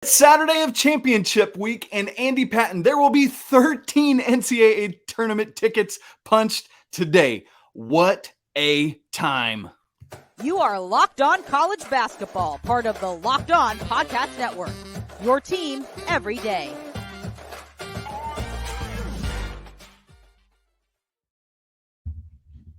Saturday of championship week, and Andy Patton, there will be 13 NCAA tournament tickets punched today. What a time. You are Locked On College Basketball, part of the Locked On Podcast Network. Your team every day.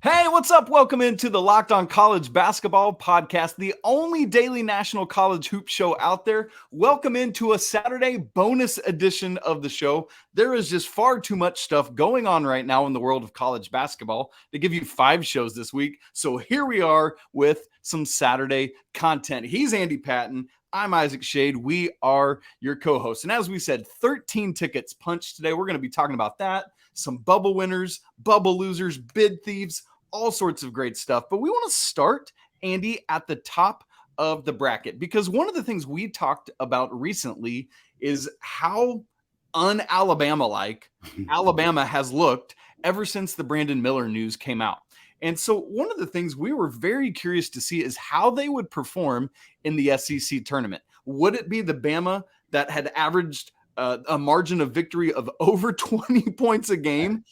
Hey, what's up? Welcome into the Locked On College Basketball Podcast, the only daily national college hoop show out there. Welcome into a Saturday bonus edition of the show. There is just far too much stuff going on right now in the world of college basketball to give you 5 shows this week. So here we are with some Saturday content. He's Andy Patton. I'm Isaac Shade. We are your co-hosts. And as we said, 13 tickets punched today. We're going to be talking about that, some bubble winners, bubble losers, bid thieves, all sorts of great stuff. But we want to start, Andy, at the top of the bracket, because one of the things we talked about recently is how un-Alabama-like Alabama has looked ever since the Brandon Miller news came out. And so one of the things we were very curious to see is how they would perform in the SEC tournament. Would it be the Bama that had averaged a margin of victory of over 20 points a game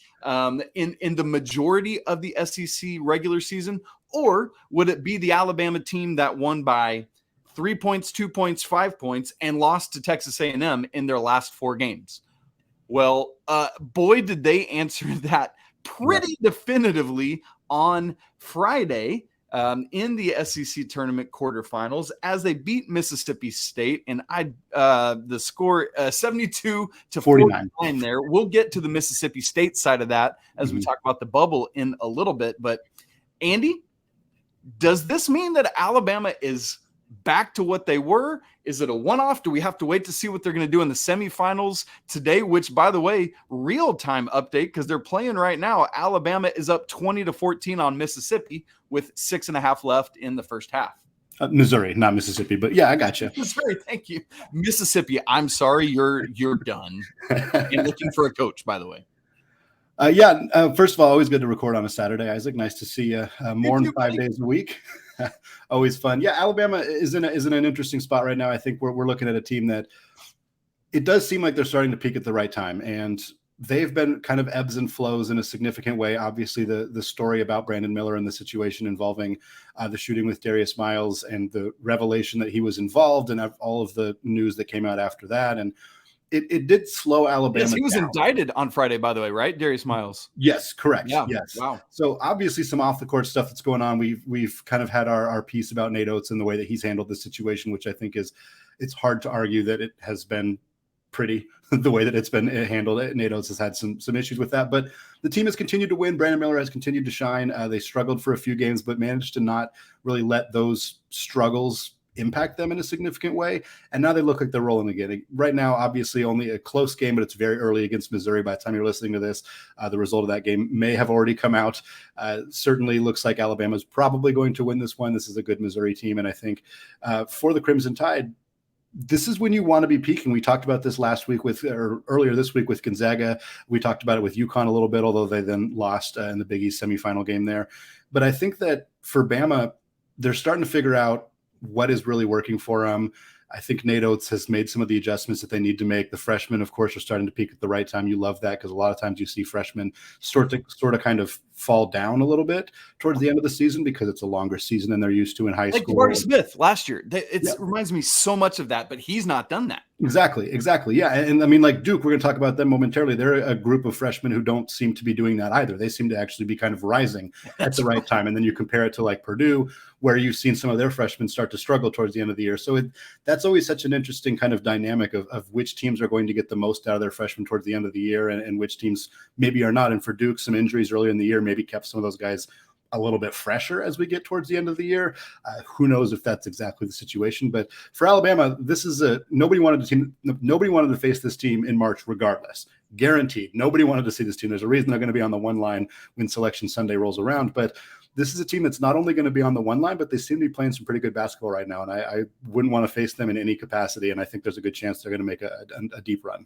in the majority of the SEC regular season? Or would it be the Alabama team that won by 3 points, 2 points, 5 points, and lost to Texas A&M in their last 4 games? Well, boy, did they answer that pretty definitively on Friday in the SEC tournament quarterfinals as they beat Mississippi State. And the score 72-49 there. We'll get to the Mississippi State side of that as we talk about the bubble in a little bit. But Andy, does this mean that Alabama is back to what they were? Is it a one-off? Do we have to wait to see what they're going to do in the semifinals today, which, by the way, real-time update, because they're playing right now. Alabama is up 20-14 on Mississippi with 6.5 left in the first half. Missouri, not Mississippi, but yeah, I got you. Missouri, thank you. Mississippi, I'm sorry, you're done. And looking for a coach, by the way. First of all, always good to record on a Saturday, Isaac. Nice to see you more than 5 days a week. Always fun. Yeah, Alabama is in an interesting spot right now. I think we're looking at a team that it does seem like they're starting to peak at the right time, and they've been kind of ebbs and flows in a significant way. Obviously, the story about Brandon Miller and the situation involving the shooting with Darius Miles and the revelation that he was involved, and all of the news that came out after that, and it did slow Alabama Yes, he was down. Indicted on Friday, by the way, right? Darius Miles. Yes, correct. Yeah. Yes. Wow. So obviously some off the court stuff that's going on. We've kind of had our piece about Nate Oates and the way that he's handled the situation, which I think it's hard to argue that it has been pretty the way that it's been handled. Nate Oates has had some issues with that, but the team has continued to win. Brandon Miller has continued to shine. They struggled for a few games, but managed to not really let those struggles impact them in a significant way. And now they look like they're rolling again. Right now, obviously only a close game, but it's very early against Missouri. By the time you're listening to this, the result of that game may have already come out. Certainly looks like Alabama's probably going to win this one. This is a good Missouri team. And I think for the Crimson Tide, this is when you want to be peaking. We talked about this earlier this week with Gonzaga. We talked about it with UConn a little bit, although they then lost in the Big East semifinal game there. But I think that for Bama, they're starting to figure out what is really working for them. I think Nate Oates has made some of the adjustments that they need to make. The freshmen, of course, are starting to peak at the right time. You love that because a lot of times you see freshmen sort of kind of fall down a little bit towards the end of the season because it's a longer season than they're used to in high school. Like Jabari Smith last year. It reminds me so much of that, but he's not done that. Exactly. Yeah. And I mean, like Duke, we're going to talk about them momentarily. They're a group of freshmen who don't seem to be doing that either. They seem to actually be kind of rising at the right time. And then you compare it to like Purdue, where you've seen some of their freshmen start to struggle towards the end of the year. So that's always such an interesting kind of dynamic of which teams are going to get the most out of their freshmen towards the end of the year and which teams maybe are not. And for Duke, some injuries earlier in the year maybe kept some of those guys a little bit fresher as we get towards the end of the year. Who knows if that's exactly the situation, but for Alabama, this is nobody wanted to face this team in March regardless. Guaranteed. Nobody wanted to see this team. There's a reason they're going to be on the one line when Selection Sunday rolls around, but this is a team that's not only going to be on the one line, but they seem to be playing some pretty good basketball right now. And I wouldn't want to face them in any capacity. And I think there's a good chance they're going to make a deep run.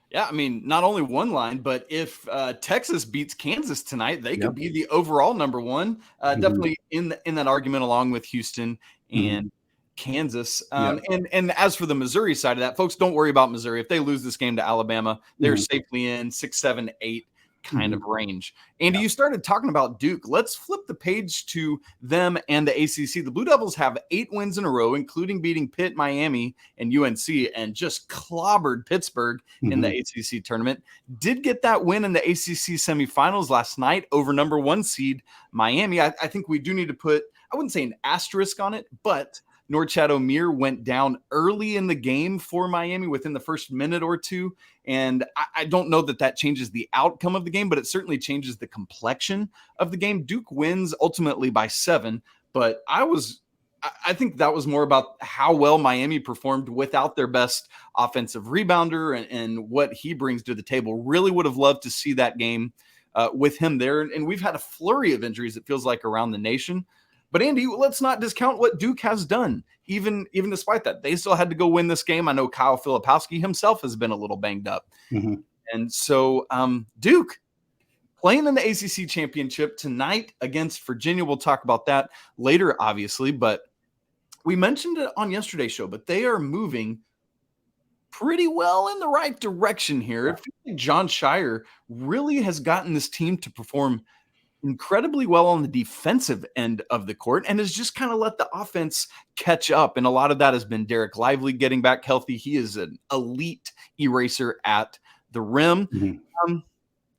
Yeah, I mean, not only one line, but if Texas beats Kansas tonight, they could be the overall number one. Definitely in that argument along with Houston and Kansas. And as for the Missouri side of that, folks, don't worry about Missouri. If they lose this game to Alabama, they're safely in 6, 7, 8 kind of range. Andy, you started talking about Duke. Let's flip the page to them and the ACC. The Blue Devils have 8 wins in a row, including beating Pitt, Miami, and UNC, and just clobbered Pittsburgh in the ACC tournament. Did get that win in the ACC semifinals last night over number 1 seed Miami. I think we do need to put, I wouldn't say an asterisk on it, but Norchad Omier went down early in the game for Miami within the first minute or two. And I don't know that changes the outcome of the game, but it certainly changes the complexion of the game. Duke wins ultimately by 7, but I think that was more about how well Miami performed without their best offensive rebounder and what he brings to the table. Really would have loved to see that game with him there. And we've had a flurry of injuries, it feels like, around the nation. But Andy, let's not discount what Duke has done, even despite that. They still had to go win this game. I know Kyle Filipowski himself has been a little banged up. And so Duke playing in the ACC championship tonight against Virginia. We'll talk about that later, obviously. But we mentioned it on yesterday's show, but they are moving pretty well in the right direction here. It feels like John Shire really has gotten this team to perform incredibly well on the defensive end of the court and has just kind of let the offense catch up. And a lot of that has been Derek Lively getting back healthy. He is an elite eraser at the rim.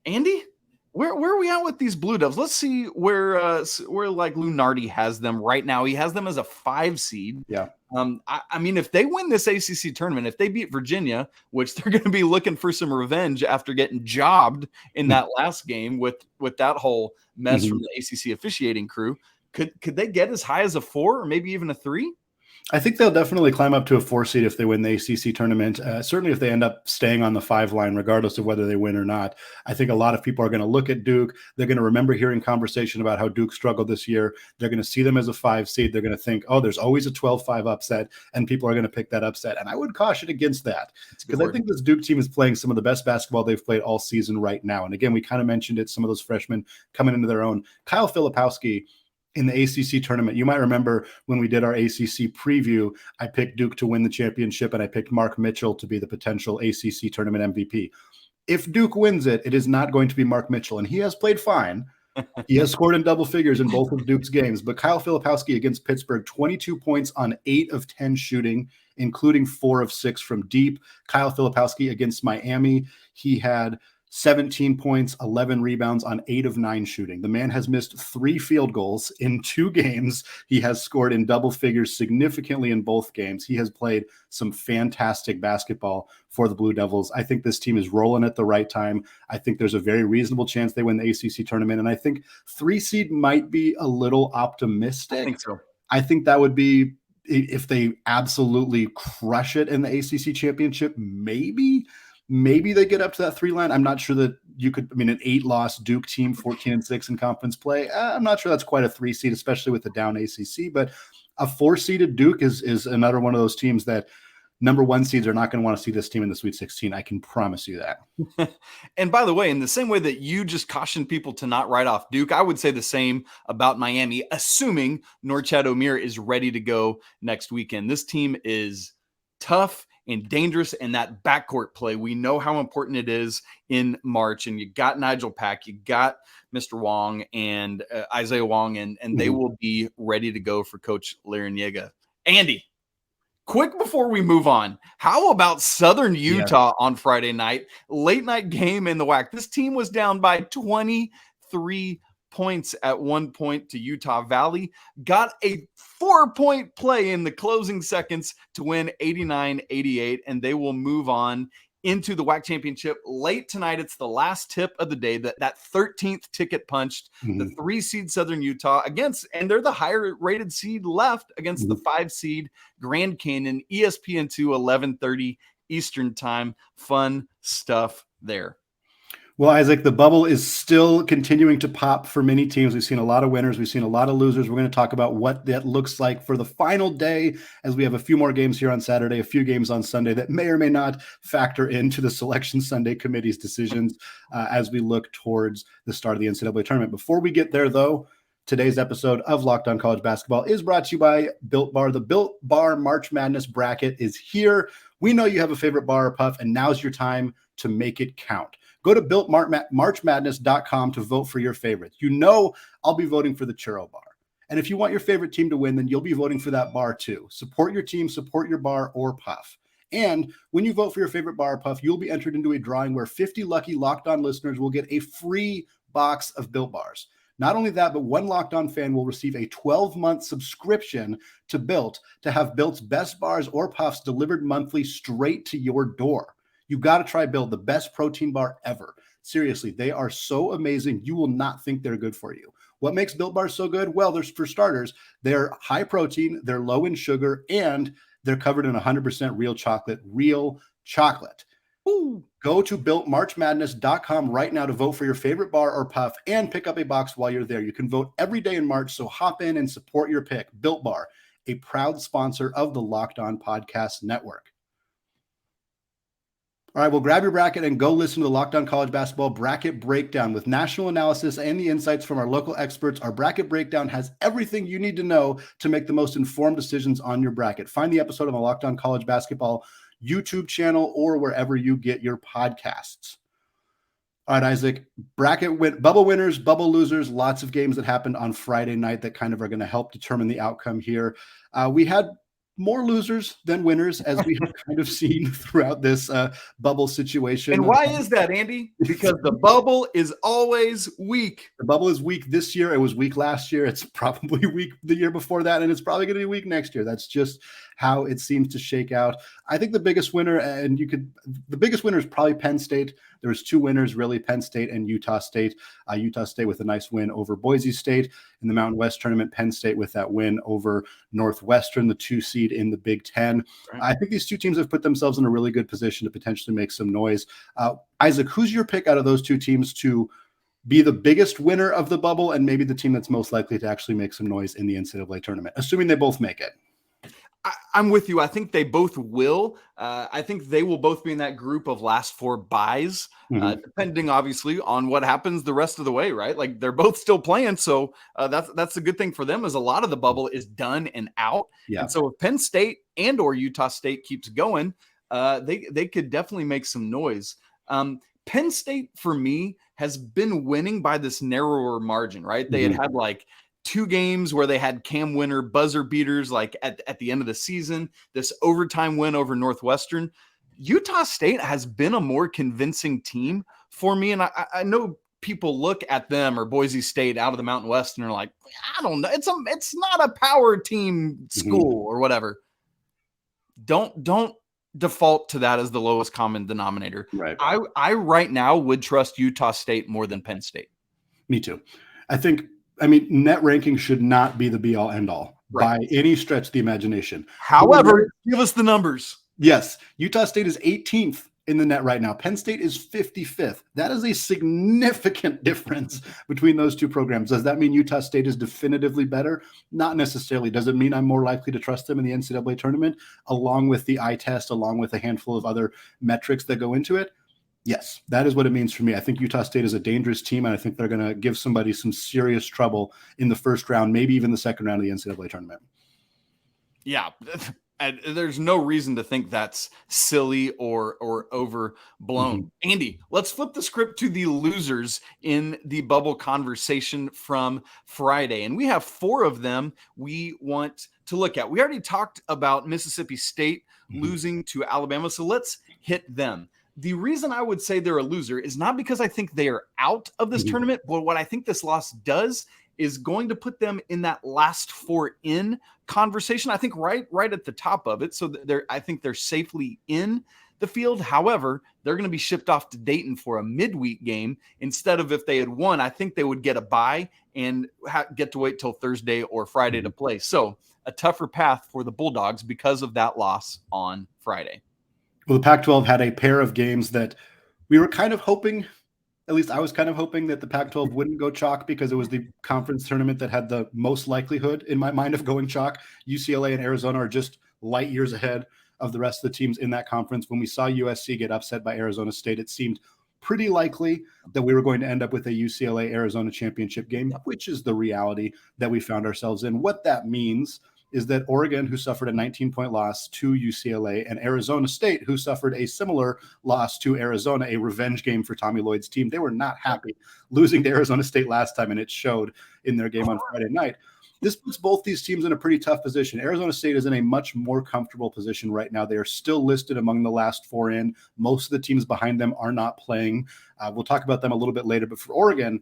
Andy, where are we at with these Blue Devils? Let's see where like Lunardi has them right now. He has them as a 5 seed. I mean, if they win this ACC tournament, if they beat Virginia, which they're going to be looking for some revenge after getting jobbed in that last game with that whole mess from the ACC officiating crew, could they get as high as a 4 or maybe even a 3? I think they'll definitely climb up to a 4 seed if they win the ACC tournament. Certainly if they end up staying on the 5 line, regardless of whether they win or not. I think a lot of people are going to look at Duke. They're going to remember hearing conversation about how Duke struggled this year. They're going to see them as a 5 seed. They're going to think, oh, there's always a 12-5 upset, and people are going to pick that upset. And I would caution against that because I think this Duke team is playing some of the best basketball they've played all season right now. And again, we kind of mentioned it, some of those freshmen coming into their own. Kyle Filipowski in the ACC tournament, you might remember when we did our ACC preview, I picked Duke to win the championship and I picked Mark Mitchell to be the potential ACC tournament MVP. If Duke wins it, it is not going to be Mark Mitchell, and he has played fine. He has scored in double figures in both of Duke's games, but Kyle Filipowski against Pittsburgh, 22 points on 8 of 10 shooting, including 4 of 6 from deep. Kyle Filipowski against Miami, he had 17 points, 11 rebounds on 8 of 9 shooting. The man has missed 3 field goals in 2 games. He has scored in double figures significantly in both games. He has played some fantastic basketball for the Blue Devils. I think this team is rolling at the right time. I think there's a very reasonable chance they win the ACC tournament. And I think 3 seed might be a little optimistic. I think so. I think that would be, if they absolutely crush it in the ACC championship, maybe they get up to that 3 line. I'm not sure that you could, I mean, an 8-loss Duke team, 14-6 in conference play. I'm not sure that's quite a 3 seed, especially with the down ACC, but a 4-seeded Duke is another one of those teams that number 1 seeds are not going to want to see this team in the Sweet 16. I can promise you that. And by the way, in the same way that you just cautioned people to not write off Duke, I would say the same about Miami, assuming Norchad Omier is ready to go next weekend. This team is tough and dangerous, and that backcourt play, we know how important it is in March. And you got Nigel Pack, you got Mr. Wong and Isaiah Wong, and they will be ready to go for Coach Larrañaga. Andy, quick before we move on, how about Southern Utah on Friday night? Late night game in the WAC. This team was down by 23 points at one point to Utah Valley, got a 4-point play in the closing seconds to win 89-88, and they will move on into the WAC championship late tonight. It's the last tip of the day, that 13th ticket punched, the 3-seed Southern Utah against, and they're the higher rated seed left against the 5-seed Grand Canyon, ESPN2, 11:30 Eastern time. Fun stuff there. Well, Isaac, the bubble is still continuing to pop for many teams. We've seen a lot of winners. We've seen a lot of losers. We're going to talk about what that looks like for the final day, as we have a few more games here on Saturday, a few games on Sunday that may or may not factor into the Selection Sunday Committee's decisions as we look towards the start of the NCAA tournament. Before we get there, though, Today's episode of Locked On College Basketball is brought to you by Built Bar. The Built Bar March Madness bracket is here. We know you have a favorite bar or puff, and now's your time to make it count. Go to BuiltMarchMadness.com to vote for your favorites. You know I'll be voting for the churro bar. And if you want your favorite team to win, then you'll be voting for that bar too. Support your team, support your bar or puff. And when you vote for your favorite bar or puff, you'll be entered into a drawing where 50 lucky Locked On listeners will get a free box of Built Bars. Not only that, but one Locked On fan will receive a 12-month subscription to Built to have Built's best bars or puffs delivered monthly straight to your door. You got to try Built, the best protein bar ever. Seriously, they are so amazing. You will not think they're good for you. What makes Built Bars so good? Well, for starters, they're high protein, they're low in sugar, and they're covered in 100% real chocolate. Real chocolate. Ooh. Go to BuiltMarchMadness.com right now to vote for your favorite bar or puff and pick up a box while you're there. You can vote every day in March, so hop in and support your pick. Built Bar, a proud sponsor of the Locked On Podcast Network. All right, well, grab your bracket and go listen to the Locked On College Basketball Bracket Breakdown. With national analysis and the insights from our local experts, our Bracket Breakdown has everything you need to know to make the most informed decisions on your bracket. Find the episode on the Locked On College Basketball YouTube channel or wherever you get your podcasts. All right, Isaac, bubble winners, bubble losers, lots of games that happened on Friday night that kind of are going to help determine the outcome here. We had more losers than winners, as we have kind of seen throughout this bubble situation. And why is that, Andy? Because the bubble is always weak. The bubble is weak this year. It was weak last year. It's probably weak the year before that, and it's probably going to be weak next year. That's just how it seems to shake out. I think the biggest winner, the biggest winner is probably Penn State. There was two winners, really, Penn State and Utah State. Utah State with a nice win over Boise State in the Mountain West tournament. Penn State with that win over Northwestern, the 2 seed in the Big Ten. Right. I think these two teams have put themselves in a really good position to potentially make some noise. Isaac, who's your pick out of those two teams to be the biggest winner of the bubble and maybe the team that's most likely to actually make some noise in the NCAA tournament, assuming they both make it? I'm with you. I think they both will. I think they will both be in that group of last four buys, depending obviously on what happens the rest of the way, right? Like they're both still playing. So that's a good thing for them, is a lot of the bubble is done and out. Yeah. And so if Penn State and or Utah State keeps going, they could definitely make some noise. Penn State for me has been winning by this narrower margin, right? They had like 2 games where they had Cam winner buzzer beaters, like at the end of the season, this overtime win over Northwestern. Utah State has been a more convincing team for me. And I know people look at them or Boise State out of the Mountain West and are like, I don't know. It's not a power team school or whatever. Don't default to that as the lowest common denominator. Right. I right now would trust Utah State more than Penn State. Me too. I mean, net ranking should not be the be-all, end-all by any stretch of the imagination. However, give us the numbers. Yes. Utah State is 18th in the net right now. Penn State is 55th. That is a significant difference between those two programs. Does that mean Utah State is definitively better? Not necessarily. Does it mean I'm more likely to trust them in the NCAA tournament, along with the eye test, along with a handful of other metrics that go into it? Yes, that is what it means for me. I think Utah State is a dangerous team, and I think they're going to give somebody some serious trouble in the first round, maybe even the second round of the NCAA tournament. Yeah, and there's no reason to think that's silly or overblown. Andy, let's flip the script to the losers in the bubble conversation from Friday, and we have 4 of them we want to look at. We already talked about Mississippi State losing to Alabama, so let's hit them. The reason I would say they're a loser is not because I think they are out of this tournament, but what I think this loss does is going to put them in that last 4 in conversation. I think right at the top of it. So I think they're safely in the field. However, they're going to be shipped off to Dayton for a midweek game instead of, if they had won, I think they would get a bye and get to wait till Thursday or Friday to play. So a tougher path for the Bulldogs because of that loss on Friday. Well, the Pac-12 had a pair of games that we were kind of hoping, at least I was kind of hoping, that the Pac-12 wouldn't go chalk, because it was the conference tournament that had the most likelihood in my mind of going chalk. UCLA and Arizona are just light years ahead of the rest of the teams in that conference. When we saw USC get upset by Arizona State, it seemed pretty likely that we were going to end up with a UCLA-Arizona championship game, which is the reality that we found ourselves in. What that means is that Oregon, who suffered a 19-point loss to UCLA, and Arizona State, who suffered a similar loss to Arizona, a revenge game for Tommy Lloyd's team. They were not happy losing to Arizona State last time, and it showed in their game on Friday night. This puts both these teams in a pretty tough position. Arizona State is in a much more comfortable position right now. They are still listed among the last four in. Most of the teams behind them are not playing. We'll talk about them a little bit later, but for Oregon,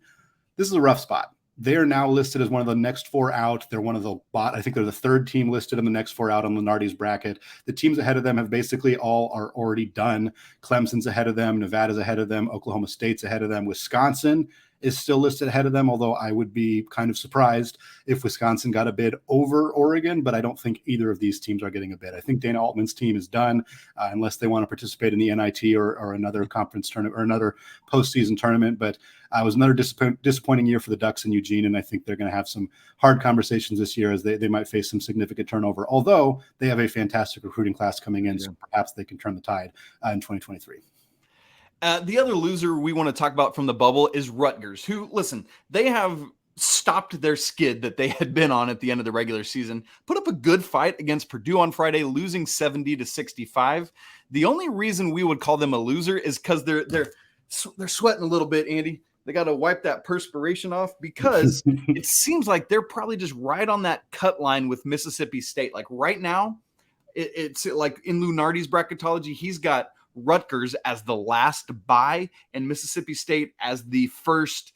this is a rough spot. They are now listed as one of the next four out. They're one of the I think they're the third team listed in the next four out on Lunardi's bracket. The teams ahead of them have basically all are already done. Clemson's ahead of them. Nevada's ahead of them. Oklahoma State's ahead of them. Wisconsin is still listed ahead of them, although I would be kind of surprised if Wisconsin got a bid over Oregon, but I don't think either of these teams are getting a bid. I think Dana Altman's team is done unless they want to participate in the NIT or another conference tournament or another postseason tournament. But it was another disappointing year for the Ducks in Eugene, and I think they're going to have some hard conversations this year as they might face some significant turnover, although they have a fantastic recruiting class coming in, so perhaps they can turn the tide in 2023. The other loser we want to talk about from the bubble is Rutgers, who, listen, they have stopped their skid that they had been on at the end of the regular season, put up a good fight against Purdue on Friday, losing 70-65. The only reason we would call them a loser is because they're sweating a little bit, Andy. They got to wipe that perspiration off because it seems like they're probably just right on that cut line with Mississippi State. Like right now, it's like in Lunardi's bracketology, he's got Rutgers as the last bye and Mississippi State as the first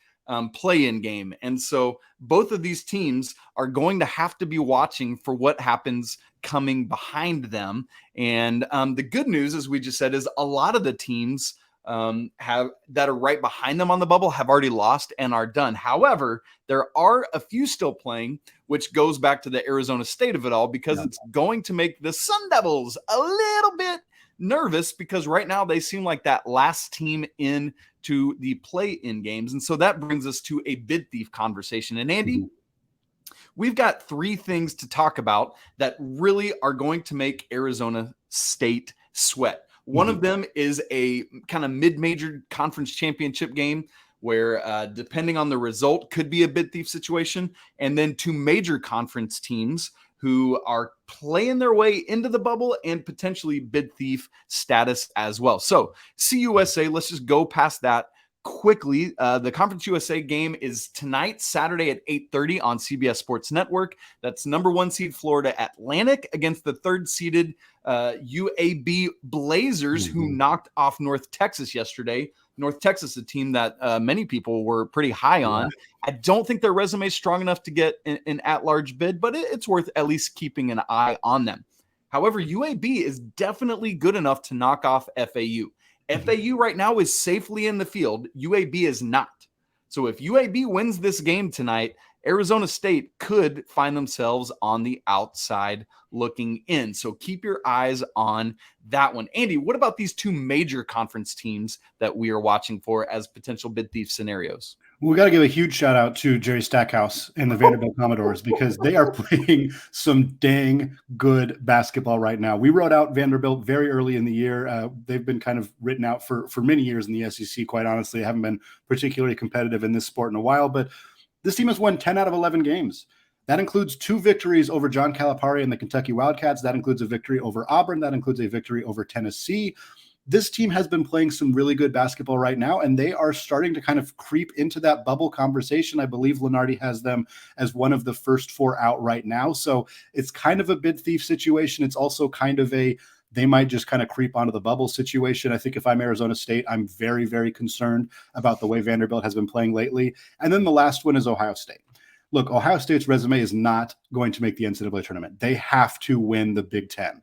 play-in game. And so both of these teams are going to have to be watching for what happens coming behind them. And the good news, as we just said, is a lot of the teams that are right behind them on the bubble have already lost and are done. However, there are a few still playing, which goes back to the Arizona State of it all, because it's going to make the Sun Devils a little bit nervous, because right now they seem like that last team in to the play-in games. And so that brings us to a bid thief conversation. And Andy, we've got three things to talk about that really are going to make Arizona State sweat. One of them is a kind of mid-major conference championship game where depending on the result could be a bid thief situation. And then two major conference teams who are playing their way into the bubble and potentially bid thief status as well. So CUSA, let's just go past that quickly. The Conference USA game is tonight, Saturday at 8:30 on CBS Sports Network. That's number one seed Florida Atlantic against the third seeded UAB Blazers, who knocked off North Texas yesterday. North Texas, a team that many people were pretty high on. I don't think their resume is strong enough to get an at-large bid, but it's worth at least keeping an eye on them. However, UAB is definitely good enough to knock off FAU. FAU right now is safely in the field. UAB is not. So if UAB wins this game tonight, Arizona State could find themselves on the outside looking in. So keep your eyes on that one. Andy, what about these two major conference teams that we are watching for as potential bid thief scenarios? We got to give a huge shout out to Jerry Stackhouse and the Vanderbilt Commodores, because they are playing some dang good basketball right now. We wrote out Vanderbilt very early in the year. They've been kind of written out for many years in the SEC, quite honestly. They haven't been particularly competitive in this sport in a while, but this team has won 10 out of 11 games. That includes 2 victories over John Calipari and the Kentucky Wildcats. That includes a victory over Auburn. That includes a victory over Tennessee. This team has been playing some really good basketball right now, and they are starting to kind of creep into that bubble conversation. I believe Lunardi has them as one of the first 4 out right now. So it's kind of a bid thief situation. It's also kind of they might just kind of creep onto the bubble situation. I think if I'm Arizona State, I'm very, very concerned about the way Vanderbilt has been playing lately. And then the last one is Ohio State. Look, Ohio State's resume is not going to make the NCAA tournament. They have to win the Big Ten.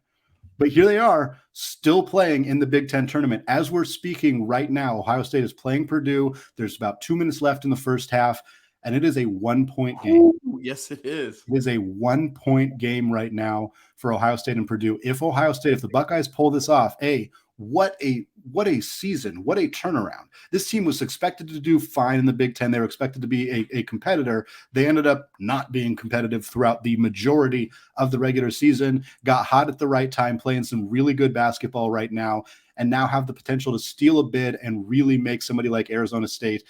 But here they are, still playing in the Big Ten tournament. As we're speaking right now, Ohio State is playing Purdue. There's about 2 minutes left in the first half, and it is a 1-point game. Ooh, yes, it is. It is a 1-point game right now for Ohio State and Purdue. If the Buckeyes pull this off, what a season, what a turnaround. This team was expected to do fine in the Big Ten. They were expected to be a competitor. They ended up not being competitive throughout the majority of the regular season, got hot at the right time, playing some really good basketball right now. and now have the potential to steal a bid and really make somebody like Arizona State.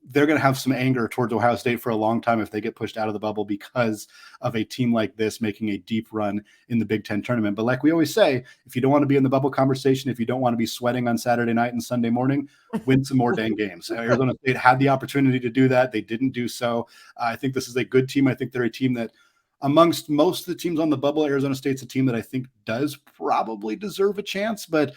They're going to have some anger towards Ohio State for a long time if they get pushed out of the bubble because of a team like this making a deep run in the Big Ten tournament. But like we always say, if you don't want to be in the bubble conversation, if you don't want to be sweating on Saturday night and Sunday morning, win some more dang games. Arizona State had the opportunity to do that. They didn't do so. I think this is a good team. I think they're a team that amongst most of the teams on the bubble, Arizona State's a team that I think does probably deserve a chance. But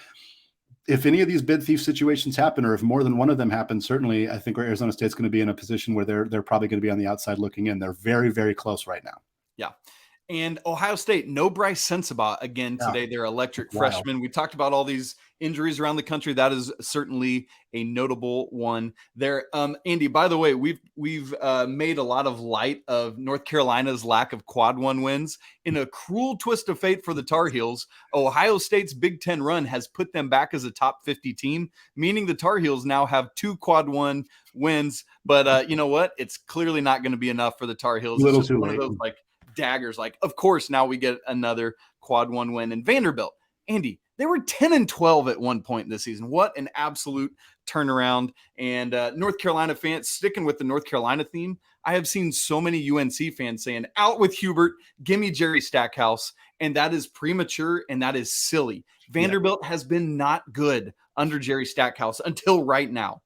if any of these bid thief situations happen, or if more than one of them happen, certainly I think Arizona State's going to be in a position where they're probably going to be on the outside looking in. They're very, very close right now. Yeah. And Ohio State, no Bryce Sensabaugh again today. They're electric freshman. We talked about all these injuries around the country. That is certainly a notable one there. Andy, by the way, we've made a lot of light of North Carolina's lack of quad one wins. In a cruel twist of fate for the Tar Heels, Ohio State's Big Ten run has put them back as a top 50 team, meaning the Tar Heels now have 2 quad one wins. But you know what? It's clearly not going to be enough for the Tar Heels. A little it's just too one late. of those like daggers. Like, of course, now we get another quad one win. And Vanderbilt, Andy, they were 10-12 at one point this season. What an absolute turnaround. And North Carolina fans, sticking with the North Carolina theme, I have seen so many UNC fans saying, out with Hubert, give me Jerry Stackhouse. And that is premature and that is silly. Vanderbilt has been not good under Jerry Stackhouse until right now.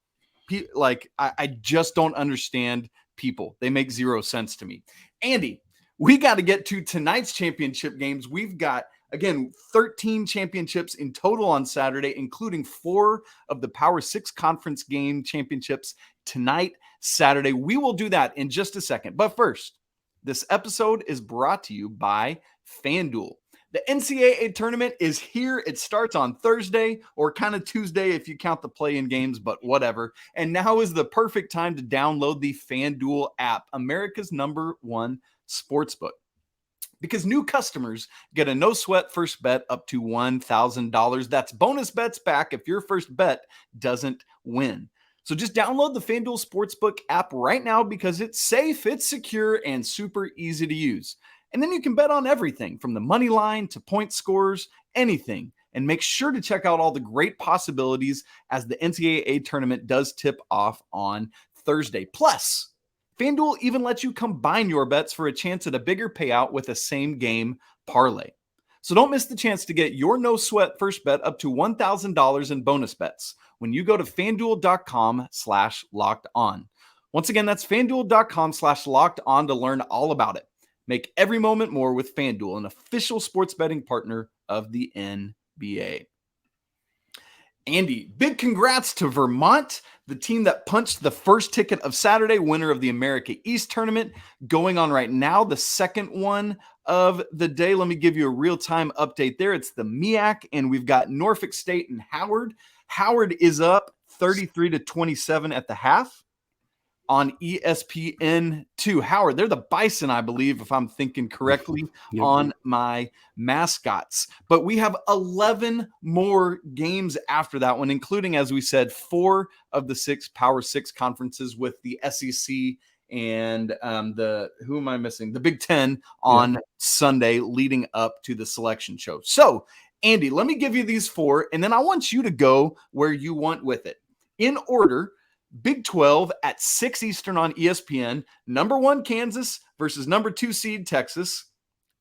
I just don't understand people. They make zero sense to me. Andy, we got to get to tonight's championship games. We've got, again, 13 championships in total on Saturday, including 4 of the Power 6 conference game championships tonight, Saturday. We will do that in just a second. But first, this episode is brought to you by FanDuel. The NCAA Tournament is here. It starts on Thursday, or kind of Tuesday if you count the play-in games, but whatever. And now is the perfect time to download the FanDuel app, America's #1 sportsbook, because new customers get a no sweat first bet up to $1,000. That's bonus bets back if your first bet doesn't win. So just download the FanDuel Sportsbook app right now because it's safe, it's secure, and super easy to use. And then you can bet on everything from the money line to point scores, anything. And make sure to check out all the great possibilities as the NCAA tournament does tip off on Thursday. Plus, FanDuel even lets you combine your bets for a chance at a bigger payout with a same game parlay. So don't miss the chance to get your no sweat first bet up to $1,000 in bonus bets when you go to FanDuel.com/locked on. Once again, that's FanDuel.com/locked on to learn all about it. Make every moment more with FanDuel, an official sports betting partner of the NBA. Andy, big congrats to Vermont, the team that punched the first ticket of Saturday, winner of the America East tournament, going on right now, the second one of the day. Let me give you a real-time update there. It's the MEAC, and we've got Norfolk State and Howard. Howard is up 33-27 at the half on ESPN2. Howard, they're the Bison, I believe, if I'm thinking correctly, on my mascots. But we have 11 more games after that one, including, as we said, 4 of the 6 Power 6 conferences with the SEC and who am I missing? The Big Ten on Sunday leading up to the selection show. So, Andy, let me give you these 4, and then I want you to go where you want with it. In order, Big 12 at 6 Eastern on ESPN. Number 1 Kansas versus number 2 seed Texas.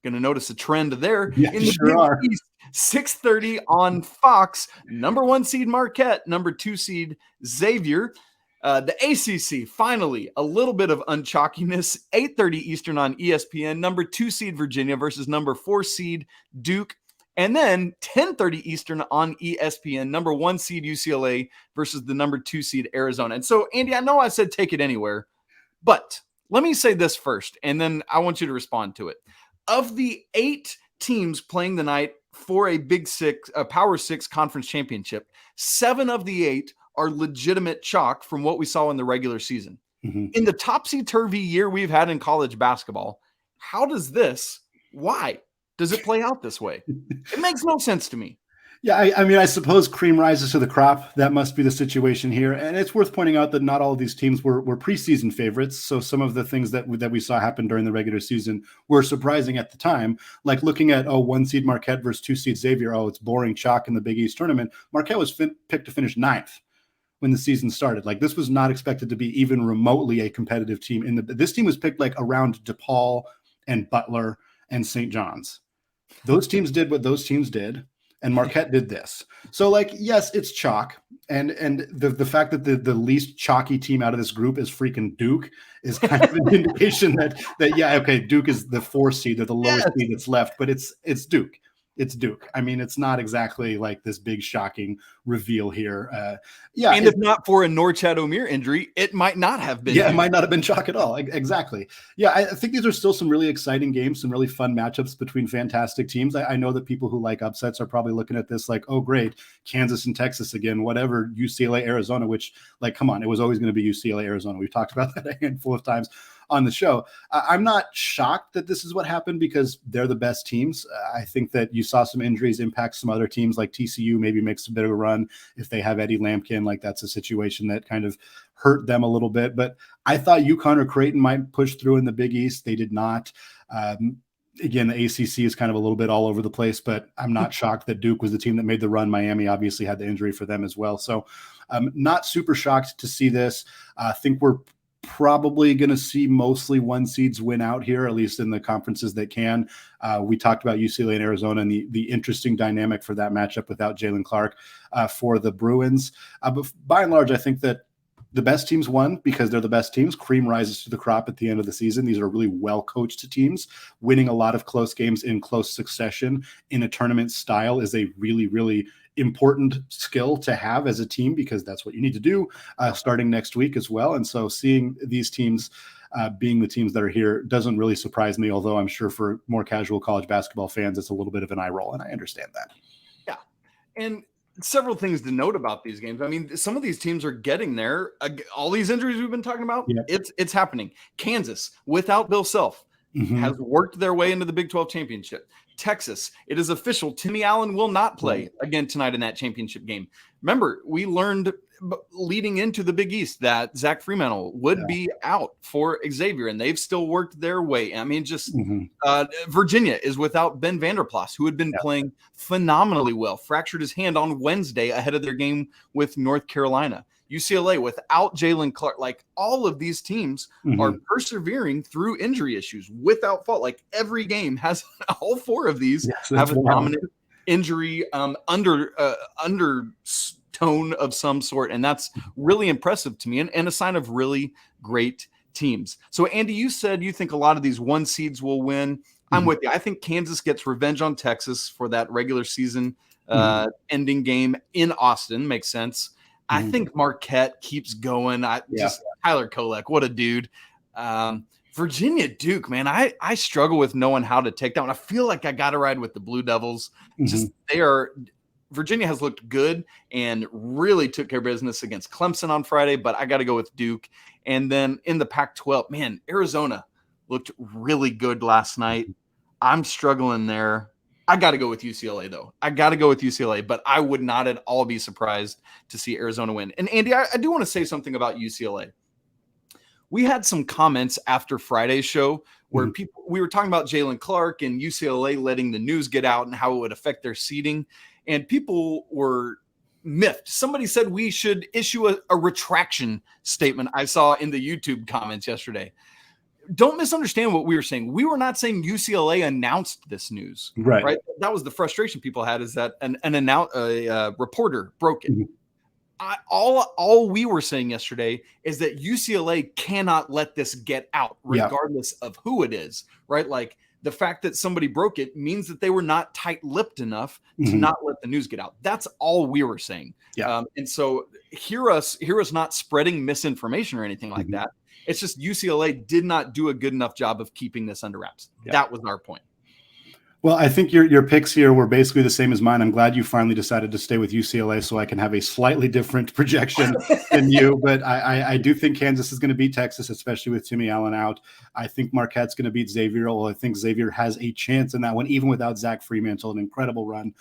Going to notice a trend there. Yeah, in the sure Big East, 6:30 on Fox. Number 1 seed Marquette. Number 2 seed Xavier. The ACC, finally, a little bit of unchalkiness. 8:30 Eastern on ESPN. Number 2 seed Virginia versus number 4 seed Duke. And then 10:30 Eastern on ESPN, number 1 seed UCLA versus the number 2 seed Arizona. And so, Andy, I know I said take it anywhere, but let me say this first, and then I want you to respond to it. Of the 8 teams playing the night for a Power 6 conference championship, 7 of the 8 are legitimate chalk from what we saw in the regular season. Mm-hmm. In the topsy-turvy year we've had in college basketball, why does it play out this way? It makes no sense to me. Yeah, I mean, I suppose cream rises to the crop. That must be the situation here. And it's worth pointing out that not all of these teams were preseason favorites. So some of the things that we saw happen during the regular season were surprising at the time. Like looking at, 1 seed Marquette versus 2 seed Xavier. Oh, it's boring chalk in the Big East tournament. Marquette was picked to finish 9th when the season started. Like this was not expected to be even remotely a competitive team. This team was picked like around DePaul and Butler and St. John's. Those teams did what those teams did. And Marquette did this. So, like, yes, it's chalk. And the fact that the least chalky team out of this group is freaking Duke is kind of an indication that yeah, okay, Duke is the 4 seed. They're the lowest seed that's left, but it's Duke. It's Duke. I mean, it's not exactly like this big shocking reveal here. And if not for a Norchad Omier injury, it might not have been. Yeah, it might not have been chalk at all. Exactly. Yeah, I think these are still some really exciting games, some really fun matchups between fantastic teams. I know that people who like upsets are probably looking at this like, oh, great, Kansas and Texas again, whatever, UCLA, Arizona, which, like, come on, it was always going to be UCLA, Arizona. We've talked about that a handful of times on the show. I'm not shocked that this is what happened because they're the best teams. I think that you saw some injuries impact some other teams, like TCU maybe makes a bit of a run if they have Eddie Lampkin. Like that's a situation that kind of hurt them a little bit. But I thought UConn or Creighton might push through in the Big East. They did not. Again, the ACC is kind of a little bit all over the place, but I'm not shocked that Duke was the team that made the run. Miami obviously had the injury for them as well. So I'm not super shocked to see this. I think we're probably going to see mostly 1 seeds win out here, at least in the conferences that can. We talked about UCLA and Arizona and the interesting dynamic for that matchup without Jalen Clark for the Bruins. But by and large, I think that the best teams won because they're the best teams. Cream rises to the crop at the end of the season. These are really well-coached teams. Winning a lot of close games in close succession in a tournament style is a really, really important skill to have as a team because that's what you need to do starting next week as well. And so seeing these teams being the teams that are here doesn't really surprise me, although I'm sure for more casual college basketball fans, it's a little bit of an eye roll, and I understand that. Yeah. And several things to note about these games. I mean, some of these teams are getting there. All these injuries we've been talking about, it's happening. Kansas, without Bill Self, has worked their way into the Big 12 championship. Texas, it is official. Timmy Allen will not play again tonight in that championship game. Remember, we learned leading into the Big East that Zach Fremantle would be out for Xavier, and they've still worked their way. I mean, just Virginia is without Ben Vanderplas, who had been playing phenomenally well, fractured his hand on Wednesday ahead of their game with North Carolina. UCLA without Jalen Clark, like all of these teams are persevering through injury issues without fault. Like every game has all 4 of these have a dominant injury undertone of some sort. And that's really impressive to me and a sign of really great teams. So Andy, you said you think a lot of these 1 seeds will win. I'm with you. I think Kansas gets revenge on Texas for that regular season ending game in Austin. Makes sense. I think Marquette keeps going. Just Tyler Kolek, what a dude. Virginia Duke, man, I struggle with knowing how to take that one. I feel like I got to ride with the Blue Devils. Virginia has looked good and really took care of business against Clemson on Friday, but I got to go with Duke. And then in the Pac-12, man, Arizona looked really good last night. I'm struggling there. I got to go with UCLA, though. But I would not at all be surprised to see Arizona win. And Andy, I do want to say something about UCLA. We had some comments after Friday's show where we were talking about Jalen Clark and UCLA letting the news get out and how it would affect their seeding. And people were miffed. Somebody said we should issue a retraction statement. I saw in the YouTube comments yesterday. Don't misunderstand what we were saying. We were not saying UCLA announced this news, right? That was the frustration people had, is that a reporter broke it. All we were saying yesterday is that UCLA cannot let this get out, regardless of who it is, right? Like the fact that somebody broke it means that they were not tight-lipped enough to not let the news get out. That's all we were saying. And so hear us not spreading misinformation or anything like that. It's just UCLA did not do a good enough job of keeping this under wraps. That was our point. Well, I think your picks here were basically the same as mine. I'm glad you finally decided to stay with UCLA so I can have a slightly different projection than you. But I do think Kansas is going to beat Texas, especially with Timmy Allen out. I think Marquette's going to beat Xavier. Well, I think Xavier has a chance in that one, even without Zach Fremantle, an incredible run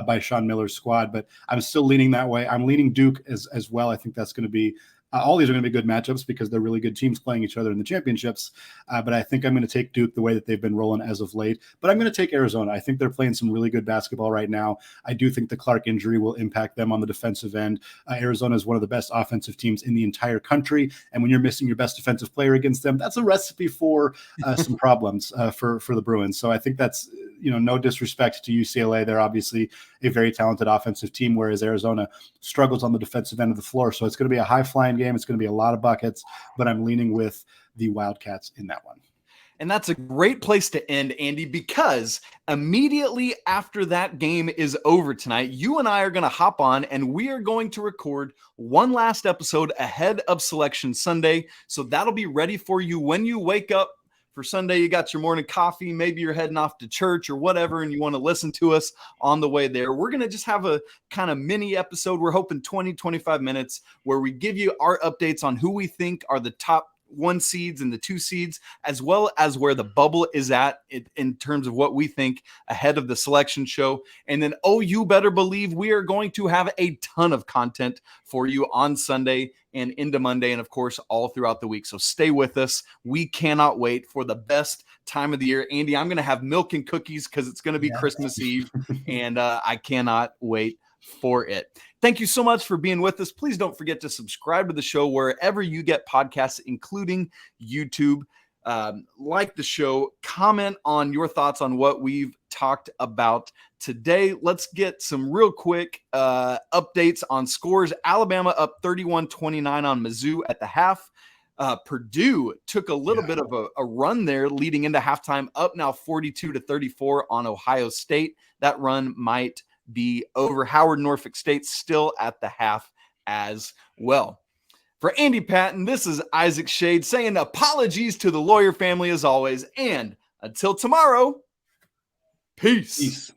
by Sean Miller's squad. But I'm still leaning that way. I'm leaning Duke as well. I think that's going to be all these are going to be good matchups because they're really good teams playing each other in the championships. But I think I'm going to take Duke the way that they've been rolling as of late. But I'm going to take Arizona. I think they're playing some really good basketball right now. I do think the Clark injury will impact them on the defensive end. Arizona is one of the best offensive teams in the entire country. And when you're missing your best defensive player against them, that's a recipe for some problems for the Bruins. So I think that's, no disrespect to UCLA. They're obviously a very talented offensive team, whereas Arizona struggles on the defensive end of the floor. So it's going to be a high-flying game. It's going to be a lot of buckets, but I'm leaning with the Wildcats in that one. And that's a great place to end, Andy, because immediately after that game is over tonight, you and I are going to hop on and we are going to record one last episode ahead of Selection Sunday. So that'll be ready for you when you wake up. For Sunday, you got your morning coffee, maybe you're heading off to church or whatever, and you want to listen to us on the way there. We're going to just have a kind of mini episode. We're hoping 20, 25 minutes where we give you our updates on who we think are the top 1 seeds and the 2 seeds, as well as where the bubble is at in terms of what we think ahead of the selection show. And then, you better believe we are going to have a ton of content for you on Sunday and into Monday, and of course, all throughout the week. So stay with us. We cannot wait for the best time of the year. Andy, I'm going to have milk and cookies because it's going to be Christmas Eve, and I cannot wait for it. Thank you so much for being with us. Please don't forget to subscribe to the show wherever you get podcasts, including YouTube. Like the show, comment on your thoughts on what we've talked about today. Let's get some real quick updates on scores. Alabama up 31-29 on Mizzou at the half. Purdue took a little bit of a run there leading into halftime, up now 42-34 on Ohio State. That run might be over. Howard Norfolk State still at the half as well. For Andy Patton, this is Isaac Shade saying apologies to the lawyer family as always. And until tomorrow, peace.